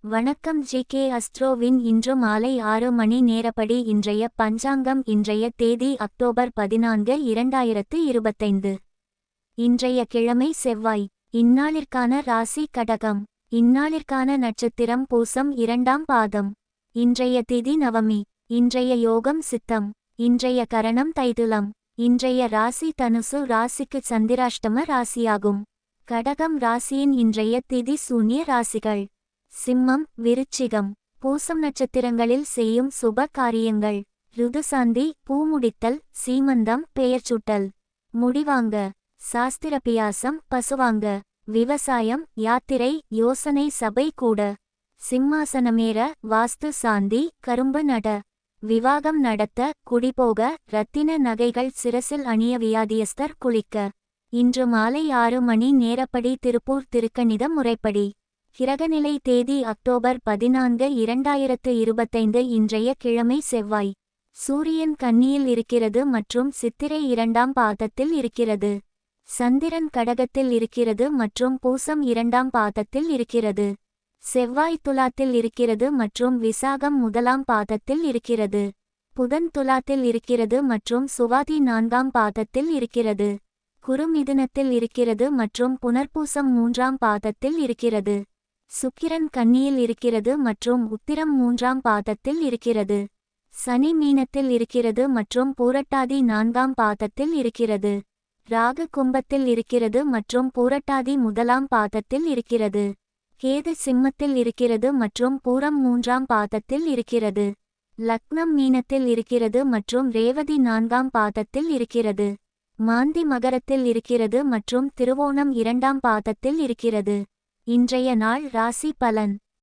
வணக்கம் ஜி.கே. அஸ்ட்ரோவின் இன்று மாலை 6 மணி நேரப்படி இன்றைய பஞ்சாங்கம். இன்றைய தேதி அக்டோபர் 14, 2025. இன்றைய கிழமை செவ்வாய். இந்நாளிற்கான ராசி கடகம். இந்நாளிற்கான நட்சத்திரம் பூசம் 2ஆம் பாதம். இன்றைய திதி நவமி. இன்றைய யோகம் சித்தம். இன்றைய கரணம் தைதுலம். இன்றைய ராசி தனுசு ராசிக்கு சந்திராஷ்டம ராசியாகும். கடகம் ராசியின் இன்றைய திதி சூன்ய ராசிகள்: சிம்மம், விருச்சிகம். பூசம் நட்சத்திரங்களில் செய்யும் சுப காரியங்கள்: ருதுசாந்தி, பூமுடித்தல், சீமந்தம், பெயர்ச்சூட்டல், முடிவாங்க, சாஸ்திரபியாசம், பசுவாங்க, விவசாயம், யாத்திரை, யோசனை, சபை கூட, சிம்மாசனமேற, வாஸ்து சாந்தி, கரும்பு நட, விவாகம் நடத்த, குடிபோக, இரத்தின நகைகள் சிரசில் அணிய, வியாதியஸ்தர் குளிக்க. இன்று மாலை 6 மணி நேரப்படி திருப்பூர் திருக்கணித முறைப்படி. கிரகநிலை தேதி அக்டோபர் 14, 2025. இன்றைய கிழமை செவ்வாய். சூரியன் கன்னியில் இருக்கிறது மற்றும் சித்திரை 2ஆம் பாதத்தில் இருக்கிறது. சந்திரன் கடகத்தில் இருக்கிறது மற்றும் பூசம் 2ஆம் பாதத்தில் இருக்கிறது. செவ்வாய் துலாத்தில் இருக்கிறது மற்றும் விசாகம் 1ஆம் பாதத்தில் இருக்கிறது. புதன் துலாத்தில் இருக்கிறது மற்றும் சுவாதி 4ஆம் பாதத்தில் இருக்கிறது. குரு மிதுனத்தில் இருக்கிறது மற்றும் புனர்பூசம் 3ஆம் பாதத்தில் இருக்கிறது. சுக்கிரன் கன்னியில் இருக்கிறது மற்றும் உத்திரம் 3ஆம் பாதத்தில் இருக்கிறது. சனி மீனத்தில் இருக்கிறது மற்றும் பூரட்டாதி 4ஆம் பாதத்தில் இருக்கிறது. ராகு கும்பத்தில் இருக்கிறது மற்றும் பூரட்டாதி 1ஆம் பாதத்தில் இருக்கிறது. கேது சிம்மத்தில் இருக்கிறது மற்றும் பூரம் 3ஆம் பாதத்தில் இருக்கிறது. லக்னம் மீனத்தில் இருக்கிறது மற்றும் ரேவதி 4ஆம் பாதத்தில் இருக்கிறது. மாந்தி மகரத்தில் இருக்கிறது மற்றும் திருவோணம் 2ஆம் பாதத்தில் இருக்கிறது. இன்றைய நாள் ராசி பலன்.